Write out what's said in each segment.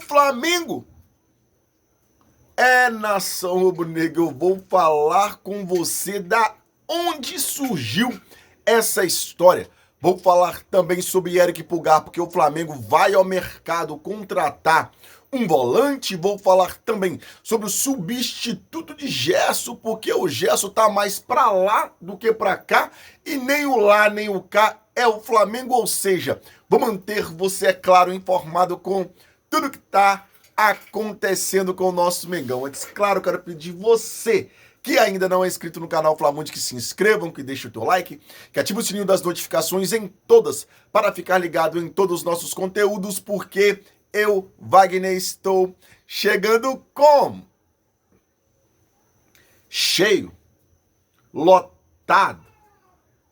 Flamengo. Nação rubro-negra, eu vou falar com você da onde surgiu essa história. Vou falar também sobre Eric Pulgar, porque o Flamengo vai ao mercado contratar um volante. Vou falar também sobre o substituto de Gerson, porque o Gerson tá mais pra lá do que pra cá, e nem o lá nem o cá é o Flamengo, ou seja, vou manter você, é claro, informado com tudo que tá acontecendo com o nosso Mengão. Antes, claro, quero pedir você que ainda não é inscrito no canal Flamundi que se inscrevam, que deixe o teu like, que ative o sininho das notificações em todas, para ficar ligado em todos os nossos conteúdos, porque eu, Wagner, estou chegando com cheio, lotado,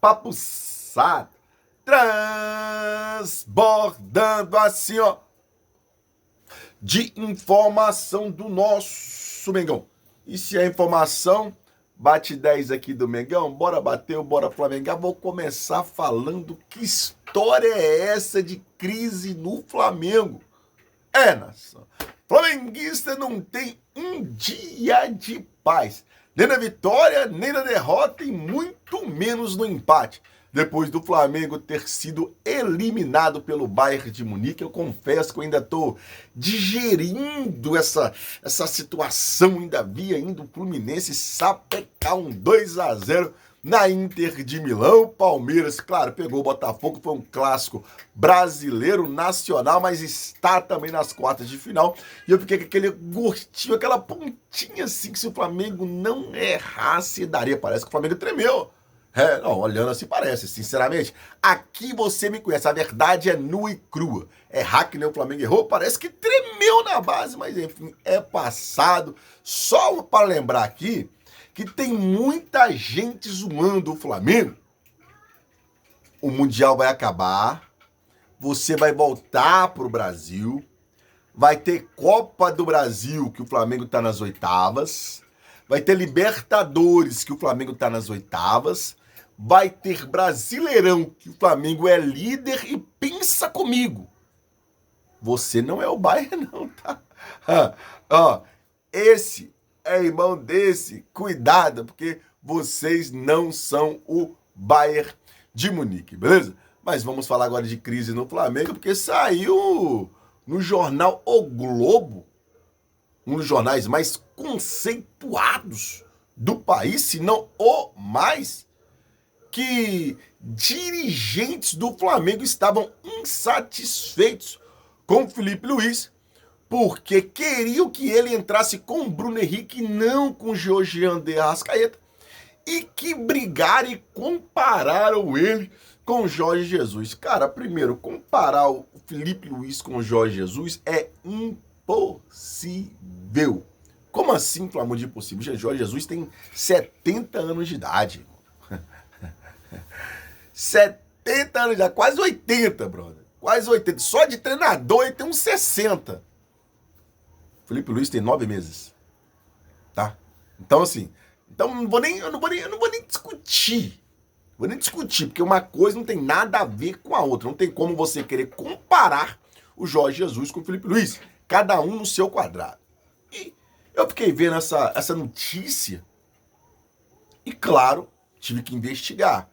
papuçado, transbordando assim, ó, de informação do nosso Mengão. E se a informação bate 10 aqui do Mengão, bora bater, bora Flamengo. Vou começar falando que história é essa de crise no Flamengo. Nação, flamenguista não tem um dia de paz, nem na vitória, nem na derrota e muito menos no empate. Depois do Flamengo ter sido eliminado pelo Bayern de Munique, eu confesso que eu ainda estou digerindo essa situação. Ainda vi ainda o Fluminense sapecar um 2-0 na Inter de Milão. Palmeiras, claro, pegou o Botafogo, foi um clássico brasileiro, nacional, mas está também nas quartas de final. E eu fiquei com aquele gostinho, aquela pontinha assim, que se o Flamengo não errasse, daria. Parece que o Flamengo tremeu. Não, olhando assim parece, sinceramente. Aqui você me conhece, a verdade é nua e crua. Errar que nem o Flamengo errou, parece que tremeu na base, mas enfim, é passado. Só para lembrar aqui que tem muita gente zoando o Flamengo. O Mundial vai acabar, você vai voltar pro Brasil, vai ter Copa do Brasil, que o Flamengo tá nas oitavas, vai ter Libertadores, que o Flamengo tá nas oitavas, vai ter Brasileirão, que o Flamengo é líder, e pensa comigo, você não é o Bayern não, tá? Esse é irmão desse, cuidado, porque vocês não são o Bayern de Munique, beleza? Mas vamos falar agora de crise no Flamengo, porque saiu no jornal O Globo, um dos jornais mais conceituados do país, se não o mais, que dirigentes do Flamengo estavam insatisfeitos com o Felipe Luiz, porque queriam que ele entrasse com o Bruno Henrique e não com o Georgian de Arrascaeta, e que brigaram e compararam ele com o Jorge Jesus. Cara, primeiro, comparar o Felipe Luiz com o Jorge Jesus é impossível. Como assim, Flamengo, de impossível? O Jorge Jesus tem 70 anos de idade. 70 anos de idade, quase 80, brother. Quase 80. Só de treinador ele tem uns 60. Felipe Luiz tem 9 meses. Tá? Então, assim, eu não vou nem discutir. Vou nem discutir, porque uma coisa não tem nada a ver com a outra. Não tem como você querer comparar o Jorge Jesus com o Felipe Luiz. Cada um no seu quadrado. E eu fiquei vendo essa notícia e, claro, tive que investigar.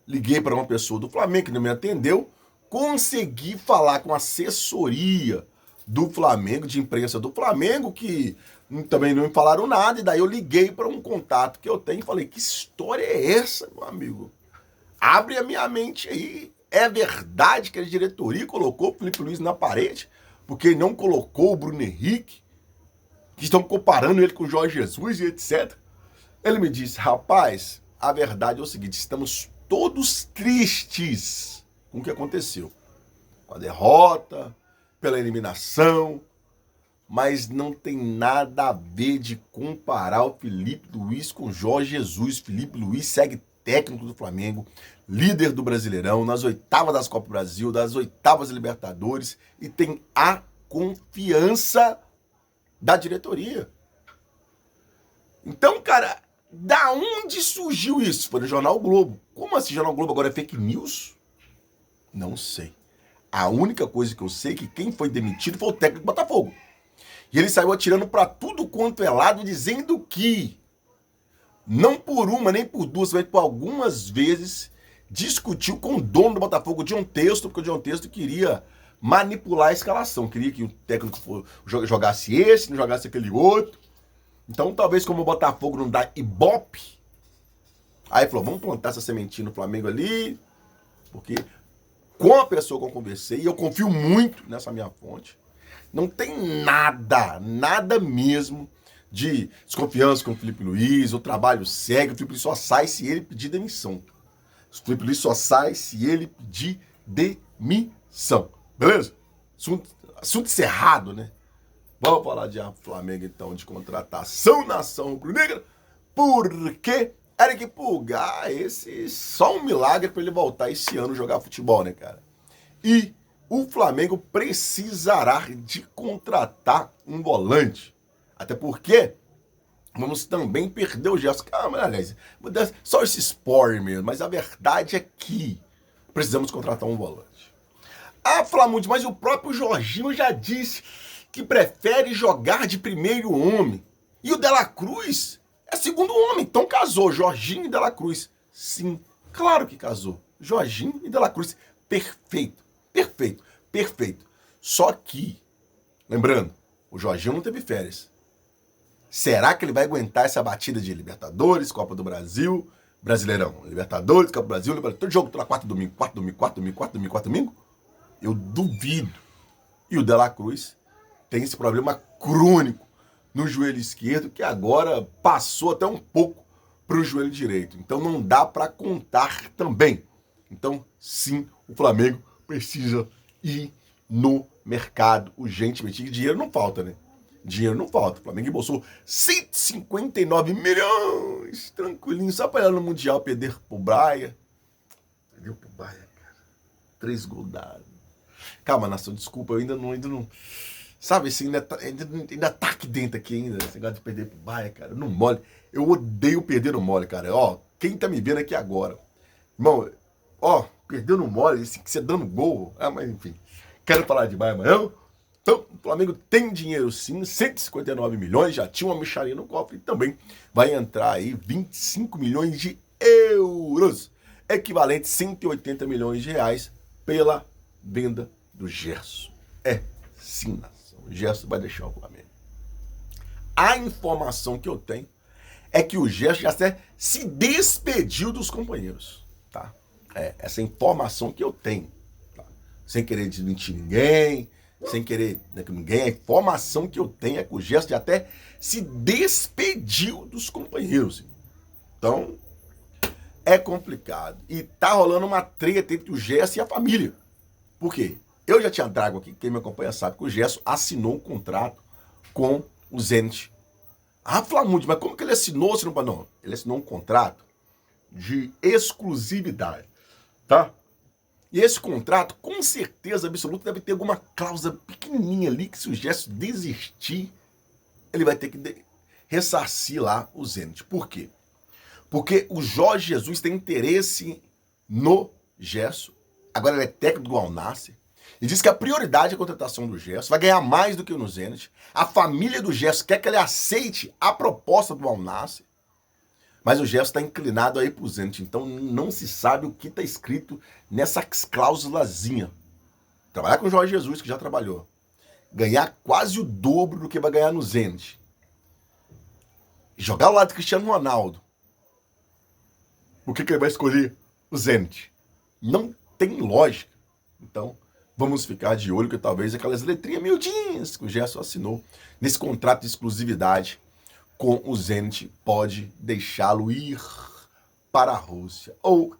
Liguei para uma pessoa do Flamengo que não me atendeu, consegui falar com a assessoria do Flamengo, de imprensa do Flamengo, que também não me falaram nada, e daí eu liguei para um contato que eu tenho e falei, que história é essa, meu amigo? Abre a minha mente aí. É verdade que a diretoria colocou o Felipe Luiz na parede, porque não colocou o Bruno Henrique, que estão comparando ele com o Jorge Jesus e etc. Ele me disse, rapaz, a verdade é o seguinte, estamos todos tristes com o que aconteceu, com a derrota, pela eliminação, mas não tem nada a ver de comparar o Felipe Luiz com o Jorge Jesus. Felipe Luiz segue técnico do Flamengo, líder do Brasileirão, nas oitavas das Copa do Brasil, das oitavas da Libertadores, e tem a confiança da diretoria. Então, cara, da onde surgiu isso? Foi no Jornal Globo. Como assim Jornal Globo agora é fake news? Não sei. A única coisa que eu sei é que quem foi demitido foi o técnico do Botafogo. E ele saiu atirando para tudo quanto é lado, dizendo que, não por uma, nem por duas, mas por algumas vezes, discutiu com o dono do Botafogo, o John Textor, porque o John Textor queria manipular a escalação, queria que o técnico jogasse esse, não jogasse aquele outro. Então, talvez como o Botafogo não dá ibope, aí falou, vamos plantar essa sementinha no Flamengo ali, porque com a pessoa que eu conversei, e eu confio muito nessa minha fonte, não tem nada mesmo de desconfiança com o Felipe Luiz, o trabalho segue, o Felipe Luiz só sai se ele pedir demissão. O Felipe Luiz só sai se ele pedir demissão. Beleza? Assunto encerrado, né? Vamos falar de Flamengo, então, de contratação nação rubro-negra, porque Eric Pulgar, esse só um milagre para ele voltar esse ano jogar futebol, né, cara? E o Flamengo precisará de contratar um volante. Até porque vamos também perder o Gerson. Calma, aliás, só esse spoiler mesmo, mas a verdade é que precisamos contratar um volante. Ah, Flamengo, mas o próprio Jorginho já disse que prefere jogar de primeiro homem. E o De La Cruz é segundo homem. Então casou Jorginho e De La Cruz. Sim, claro que casou. Jorginho e De La Cruz. Perfeito, perfeito, perfeito. Só que, lembrando, o Jorginho não teve férias. Será que ele vai aguentar essa batida de Libertadores, Copa do Brasil, Brasileirão? Libertadores, Copa do Brasil, Libertadores, todo jogo, toda quarta, domingo, quarto, domingo? Eu duvido. E o De La Cruz tem esse problema crônico no joelho esquerdo, que agora passou até um pouco para o joelho direito. Então não dá para contar também. Então, sim, o Flamengo precisa ir no mercado urgentemente. E dinheiro não falta, né? Dinheiro não falta. O Flamengo embolsou 159 milhões, tranquilinho, só para ir no Mundial perder pro Braia. Perdeu pro Braia, cara. 3 gols dados. Calma, nação, desculpa, eu ainda não... Sabe, assim, ainda tá aqui dentro aqui ainda, esse negócio de perder pro Braia, cara, não mole. Eu odeio perder no mole, cara. Ó, quem tá me vendo aqui agora, irmão, ó, perdeu no mole, assim, que você dando gol. Ah, mas enfim, quero falar de Braia amanhã. Então, o Flamengo tem dinheiro sim, 159 milhões, já tinha uma mixaria no cofre e também vai entrar aí 25 milhões de euros, equivalente a 180 milhões de reais pela venda do Gerson. É, sim, nação, o Gerson vai deixar o Flamengo. A informação que eu tenho é que o Gerson já até se despediu dos companheiros, tá? É, essa informação que eu tenho, tá? Sem querer desmentir ninguém, sem querer, né, que ninguém, a informação que eu tenho é que o Gerson até se despediu dos companheiros. Então, é complicado. E tá rolando uma treta entre o Gerson e a família. Por quê? Eu já tinha trago aqui, quem me acompanha sabe que o Gerson assinou um contrato com o Zenit. Ah, Flamundi, mas como que ele assinou? Não, ele assinou um contrato de exclusividade, tá? E esse contrato, com certeza absoluta, deve ter alguma cláusula pequenininha ali que se o Gerson desistir, ele vai ter que ressarcir lá o Zenit. Por quê? Porque o Jorge Jesus tem interesse no Gerson. Agora ele é técnico do Al Nassr. E diz que a prioridade é a contratação do Gerson. Vai ganhar mais do que no Zenit. A família do Gerson quer que ele aceite a proposta do Al Nassr. Mas o Gerson está inclinado aí pro Zenit, então não se sabe o que está escrito nessa cláusulazinha. Trabalhar com o Jorge Jesus, que já trabalhou. Ganhar quase o dobro do que vai ganhar no Zenit. Jogar ao lado do Cristiano Ronaldo. Por que ele vai escolher o Zenit? Não tem lógica. Então, vamos ficar de olho que talvez aquelas letrinhas miudinhas que o Gerson assinou nesse contrato de exclusividade com o Zenit pode deixá-lo ir para a Rússia ou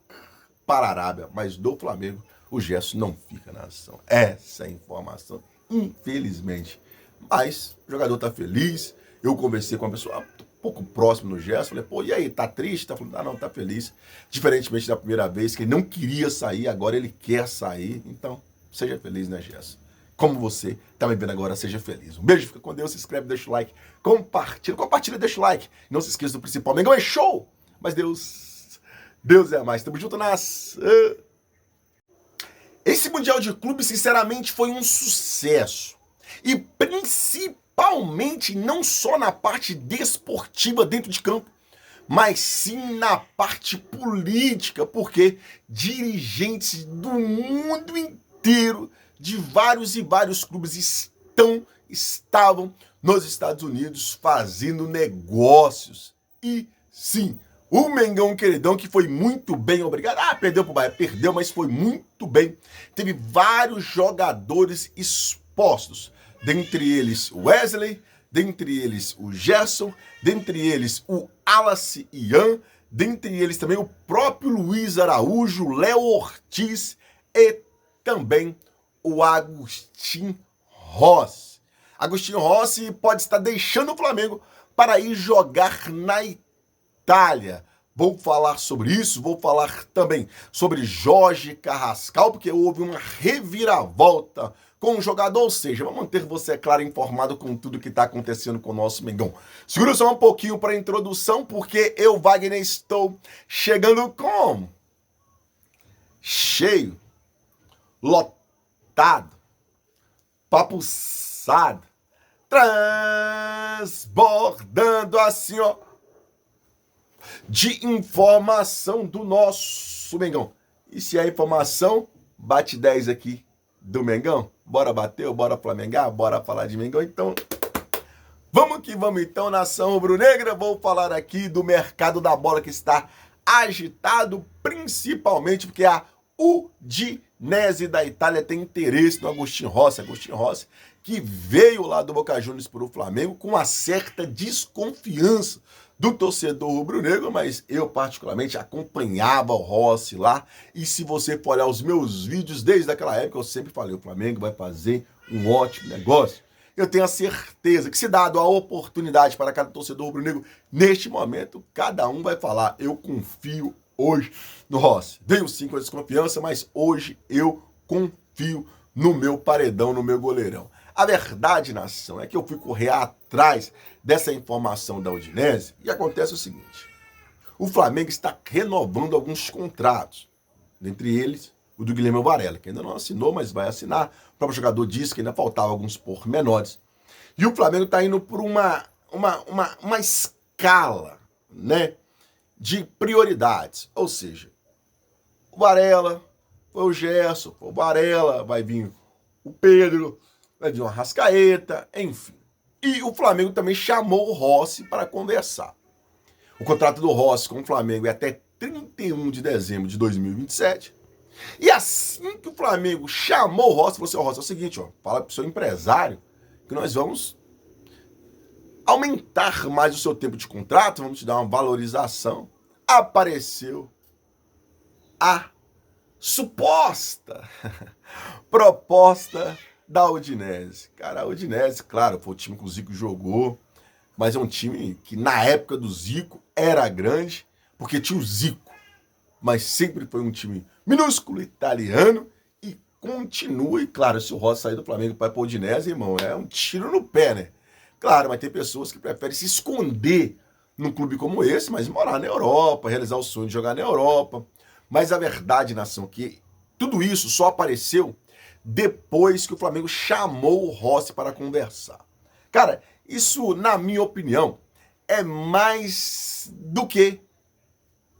para a Arábia, mas do Flamengo o Gerson não fica na ação. Essa é a informação, infelizmente. Mas o jogador tá feliz. Eu conversei com uma pessoa um pouco próxima no Gerson, falei, pô, e aí, tá triste? Tá falando, ah, não, tá feliz. Diferentemente da primeira vez, que ele não queria sair, agora ele quer sair. Então, seja feliz, né, Gerson? Como você tá me vendo agora, seja feliz. Um beijo, fica com Deus, se inscreve, deixa o like, compartilha, deixa o like. Não se esqueça do principal, Mengão é show, mas Deus é mais. Tamo junto nas... Esse Esse Mundial de Clubes, sinceramente, foi um sucesso. E principalmente não só na parte desportiva dentro de campo, mas sim na parte política, porque dirigentes do mundo inteiro, de vários e vários clubes, estavam nos Estados Unidos fazendo negócios. E sim, o Mengão queridão, que foi muito bem, obrigado. Perdeu pro Bahia, perdeu, mas foi muito bem. Teve vários jogadores expostos, dentre eles Wesley, dentre eles o Gerson, dentre eles o Wallace Ian, dentre eles também o próprio Luiz Araújo, Léo Ortiz e também o Agustín Rossi. Agustín Rossi pode estar deixando o Flamengo para ir jogar na Itália. Vou falar sobre isso, vou falar também sobre Jorge Carrascal, porque houve uma reviravolta com o jogador, ou seja, vou manter você, claro, informado com tudo que está acontecendo com o nosso Mengão. Segura só um pouquinho para a introdução, porque eu, Wagner, estou chegando com cheio, lotado, papuçado, transbordando assim, ó, de informação do nosso Mengão. E se a informação bate 10 aqui do Mengão, bora bater, bora flamengar, bora falar de Mengão. Então, vamos que vamos então, nação rubro-negra. Vou falar aqui do mercado da bola que está agitado, principalmente porque a Udinese da Itália tem interesse no Agustín Rossi. Agustín Rossi, que veio lá do Boca Juniors para o Flamengo com uma certa desconfiança do torcedor rubro-negro, mas eu particularmente acompanhava o Rossi lá, e se você for olhar os meus vídeos desde aquela época, eu sempre falei, o Flamengo vai fazer um ótimo negócio. Eu tenho a certeza que, se dado a oportunidade para cada torcedor rubro-negro, neste momento, cada um vai falar, eu confio hoje no Rossi. Veio sim com a desconfiança, mas hoje eu confio no meu paredão, no meu goleirão. A verdade, nação, é que eu fui correr atrás dessa informação da Udinese e acontece o seguinte. O Flamengo está renovando alguns contratos, dentre eles o do Guilherme Varela, que ainda não assinou, mas vai assinar. O próprio jogador disse que ainda faltava alguns pormenores. E o Flamengo está indo por uma escala, né, de prioridades. Ou seja, o Varela, foi o Gerson, foi o Varela, vai vir o Pedro, vai vir uma Arrascaeta, enfim. E o Flamengo também chamou o Rossi para conversar. O contrato do Rossi com o Flamengo é até 31 de dezembro de 2027. E assim que o Flamengo chamou o Rossi, falou assim, Rossi, é o seguinte, ó, fala pro seu empresário que nós vamos aumentar mais o seu tempo de contrato, vamos te dar uma valorização. Apareceu a suposta proposta da Udinese. Cara, a Udinese, claro, foi o time que o Zico jogou, mas é um time que na época do Zico era grande, porque tinha o Zico, mas sempre foi um time minúsculo, italiano, e continua. E claro, se o Rossi sair do Flamengo para a Udinese, irmão, é um tiro no pé, né? Claro, mas tem pessoas que preferem se esconder num clube como esse, mas morar na Europa, realizar o sonho de jogar na Europa. Mas a verdade, nação, que tudo isso só apareceu depois que o Flamengo chamou o Rossi para conversar. Cara, isso, na minha opinião, é mais do que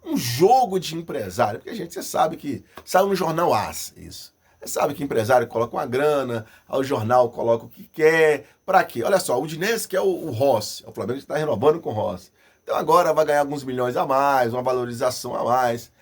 um jogo de empresário. Porque, gente, você sabe que saiu no jornal AS, isso. Você sabe que empresário coloca uma grana, aí o jornal coloca o que quer. Pra quê? Olha só, o Udinese quer o Rossi. O Flamengo está renovando com o Rossi. Então agora vai ganhar alguns milhões a mais, uma valorização a mais.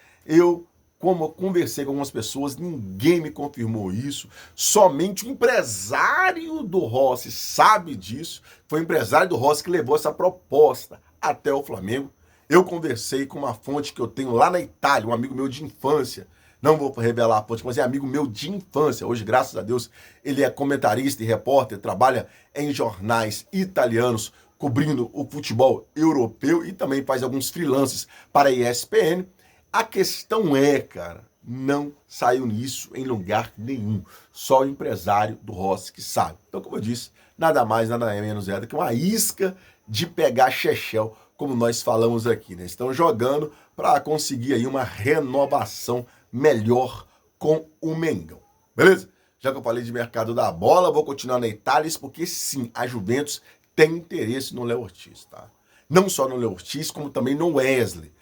Como eu conversei com algumas pessoas, ninguém me confirmou isso. Somente o empresário do Rossi sabe disso. Foi o empresário do Rossi que levou essa proposta até o Flamengo. Eu conversei com uma fonte que eu tenho lá na Itália, um amigo meu de infância. Não vou revelar a fonte, mas é amigo meu de infância. Hoje, graças a Deus, ele é comentarista e repórter, trabalha em jornais italianos, cobrindo o futebol europeu e também faz alguns freelances para a ESPN. A questão é, cara, não saiu nisso em lugar nenhum. Só o empresário do Rossi que sabe. Então, como eu disse, nada mais, nada menos é do que uma isca de pegar Chechel, como nós falamos aqui, né? Estão jogando para conseguir aí uma renovação melhor com o Mengão. Beleza? Já que eu falei de mercado da bola, vou continuar na Itália, porque sim, a Juventus tem interesse no Léo Ortiz, tá? Não só no Léo Ortiz, como também no Wesley.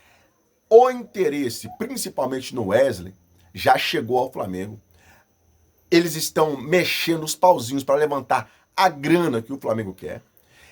O interesse, principalmente no Wesley, já chegou ao Flamengo. Eles estão mexendo os pauzinhos para levantar a grana que o Flamengo quer.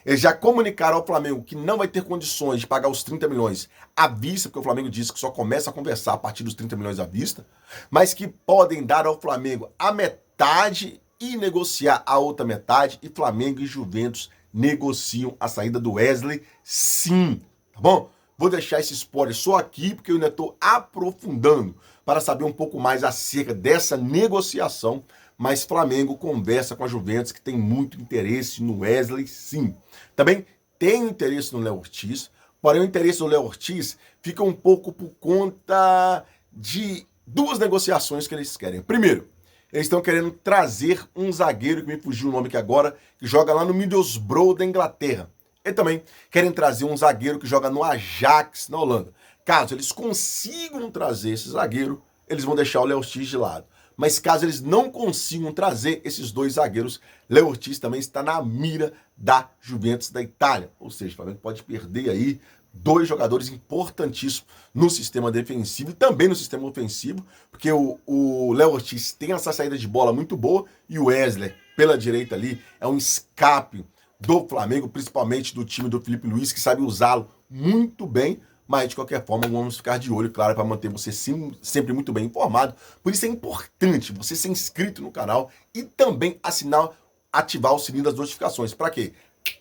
Eles já comunicaram ao Flamengo que não vai ter condições de pagar os 30 milhões à vista, porque o Flamengo disse que só começa a conversar a partir dos 30 milhões à vista, mas que podem dar ao Flamengo a metade e negociar a outra metade, e Flamengo e Juventus negociam a saída do Wesley, sim, tá bom? Vou deixar esse spoiler só aqui, porque eu ainda estou aprofundando para saber um pouco mais acerca dessa negociação, mas Flamengo conversa com a Juventus, que tem muito interesse no Wesley, sim. Também tem interesse no Léo Ortiz, porém o interesse do Léo Ortiz fica um pouco por conta de duas negociações que eles querem. Primeiro, eles estão querendo trazer um zagueiro, que me fugiu o nome aqui agora, que joga lá no Middlesbrough da Inglaterra. E também querem trazer um zagueiro que joga no Ajax, na Holanda. Caso eles consigam trazer esse zagueiro, eles vão deixar o Léo Ortiz de lado. Mas caso eles não consigam trazer esses dois zagueiros, Léo Ortiz também está na mira da Juventus da Itália. Ou seja, o Flamengo pode perder aí dois jogadores importantíssimos no sistema defensivo e também no sistema ofensivo, porque o Léo Ortiz tem essa saída de bola muito boa e o Wesley, pela direita ali, é um escape do Flamengo, principalmente do time do Felipe Luiz, que sabe usá-lo muito bem. Mas, de qualquer forma, vamos ficar de olho, claro, para manter você sempre muito bem informado. Por isso é importante você ser inscrito no canal e também ativar o sininho das notificações. Para quê?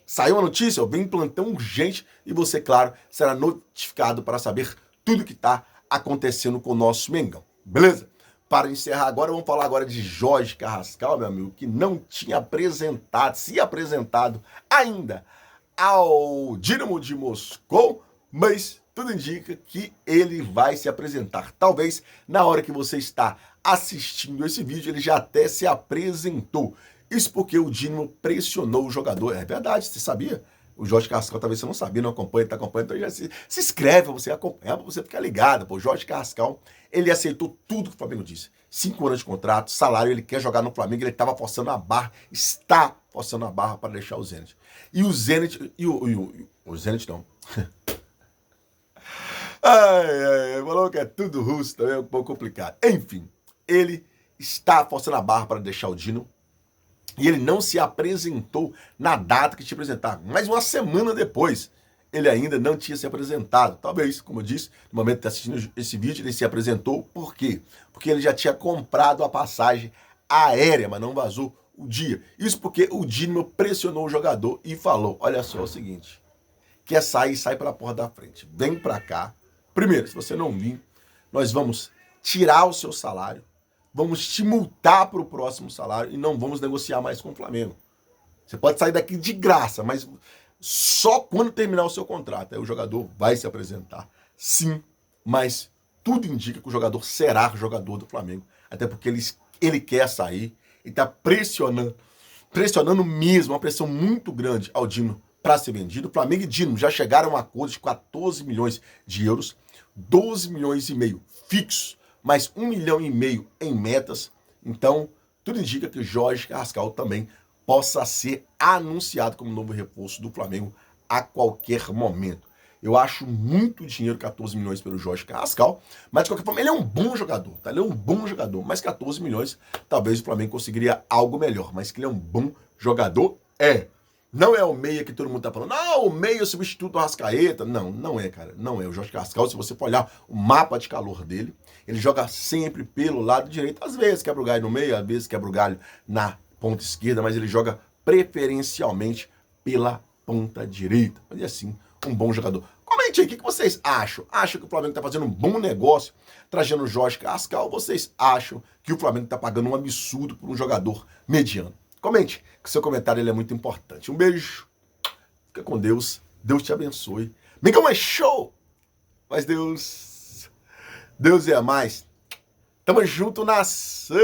Saiu a notícia, vem em plantão urgente e você, claro, será notificado para saber tudo que está acontecendo com o nosso Mengão. Beleza? Para encerrar agora, vamos falar agora de Jorge Carrascal, meu amigo, que não tinha se apresentado ainda ao Dinamo de Moscou, mas tudo indica que ele vai se apresentar. Talvez na hora que você está assistindo esse vídeo, ele já até se apresentou. Isso porque o Dinamo pressionou o jogador. É verdade, você sabia? O Jorge Carrascal, talvez você não sabia, não acompanha, está acompanhando, então já se inscreve para você acompanhar, para você ficar ligado. Pô, o Jorge Carrascal, ele aceitou tudo que o Flamengo disse. 5 anos de contrato, salário, ele quer jogar no Flamengo, ele estava forçando a barra, está forçando a barra para deixar o Zenit. E o Zenit, o Zenit não. Falou que é tudo russo, também é um pouco complicado. Enfim, ele está forçando a barra para deixar o Dino e ele não se apresentou na data que tinha apresentado. Mas uma semana depois, ele ainda não tinha se apresentado. Talvez, como eu disse, no momento de estar assistindo esse vídeo, ele se apresentou. Por quê? Porque ele já tinha comprado a passagem aérea, mas não vazou o dia. Isso porque o Dino pressionou o jogador e falou, olha só, é o seguinte, quer sair, sai pela porta da frente. Vem pra cá. Primeiro, se você não vir, nós vamos tirar o seu salário, vamos te multar para o próximo salário e não vamos negociar mais com o Flamengo. Você pode sair daqui de graça, mas só quando terminar o seu contrato. Aí o jogador vai se apresentar. Sim, mas tudo indica que o jogador será jogador do Flamengo. Até porque ele quer sair e está pressionando mesmo, uma pressão muito grande ao Dino para ser vendido. O Flamengo e Dino já chegaram a um acordo de 14 milhões de euros, 12 milhões e meio fixos, mais 1,5 milhão em metas. Então, tudo indica que Jorge Carrascal também possa ser anunciado como novo reforço do Flamengo a qualquer momento. Eu acho muito dinheiro, 14 milhões pelo Jorge Carrascal, mas de qualquer forma ele é um bom jogador, tá? Ele é um bom jogador, mas 14 milhões talvez o Flamengo conseguiria algo melhor, mas que ele é um bom jogador, é. Não é o meia que todo mundo tá falando, não, o meia é o substituto do Arrascaeta. Não, não é, cara, não é. O Jorge Carrascal, se você for olhar o mapa de calor dele, ele joga sempre pelo lado direito, às vezes quebra o galho no meio, às vezes quebra o galho na ponta esquerda, mas ele joga preferencialmente pela ponta direita. Mas é assim, um bom jogador. Comente aí, o que vocês acham? Acham que o Flamengo está fazendo um bom negócio trazendo o Jorge Carrascal? Ou vocês acham que o Flamengo está pagando um absurdo por um jogador mediano? Comente, que seu comentário ele é muito importante. Um beijo, fica com Deus, Deus te abençoe. Mengão é show, mas Deus é a mais. Tamo junto, nação.